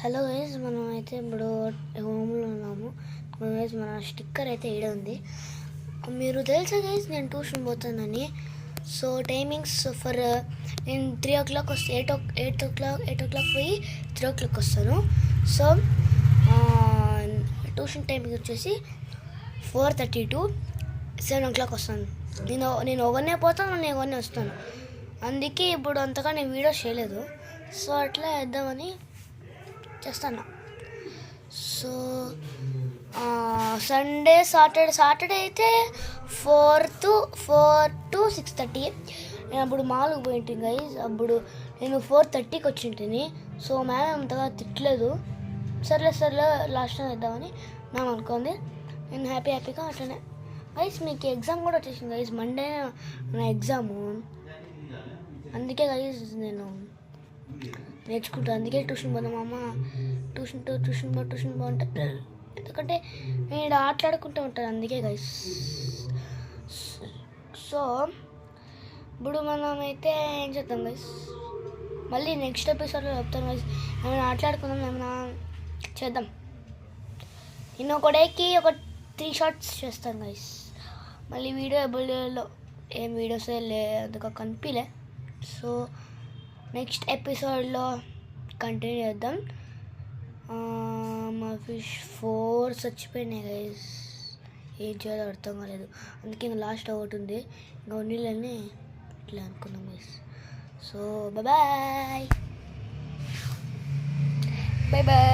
Hello guys, మనం అయితే ఇప్పుడు హోమ్లో ఉన్నాము. గైస్ మన స్టిక్కర్ అయితే ఈడ ఉంది. మీరు తెలుసా గైస్ నేను ట్యూషన్ పోతానని. సో టైమింగ్స్ ఫర్ నేను 3 o'clock వస్తే 8 o'clock పోయి 3 o'clock వస్తాను. సో ట్యూషన్ టైమింగ్ వచ్చేసి 4:30 to 7 o'clock వస్తాను. నేను ఒకనే పోతాను, నేను ఒకనే వస్తాను. అందుకే ఇప్పుడు అంతగా నేను వీడియోస్ చేయలేదు. సో అట్లా వేద్దామని చేస్తాను. సో సండే సాటర్డే అయితే 4 to 6:30. నేను అప్పుడు మాల్కి పోయింటి గైజ్. అప్పుడు నేను 4:30కి వచ్చింటిని. సో మ్యామ్ అంతగా తిట్టలేదు. సర్లే లాస్ట్ టైం వేద్దామని మ్యామ్ అనుకుంది. నేను హ్యాపీగా అట్లనే గైజ్. మీకు ఎగ్జామ్ కూడా వచ్చేసింది గైజ్. మండే నా ఎగ్జాము. అందుకే గైజ్ నేను నేర్చుకుంటాను. అందుకే ట్యూషన్ పోదాం అమ్మ, ట్యూషన్ బాగుంటుంది. ఎందుకంటే నేను ఆటలాడుకుంటూ ఉంటాను. అందుకే గైస్. సో ఇప్పుడు మనం అయితే ఏం చేద్దాం గైస్, మళ్ళీ నెక్స్ట్ ఎపిసోడ్లో చెప్తాను గైస్. ఏమైనా ఆటలాడుకుందాం, ఏమైనా చేద్దాం. నేను ఒక డేకి ఒక 3 shots చేస్తాను గైస్. మళ్ళీ వీడియోలో ఏం వీడియోస్ అందుకు కనిపించలే. సో నెక్స్ట్ ఎపిసోడ్లో కంటిన్యూ చేద్దాం. మా ఫిష్ 4 చచ్చిపోయినాయి గైస్. ఏం చేయాలో అర్థం కాలేదు. అందుకే ఇంకా లాస్ట్ ఒకటి ఉంది. ఇంకా నీళ్ళని ఇట్లా అనుకున్నాం గైస్. So bye.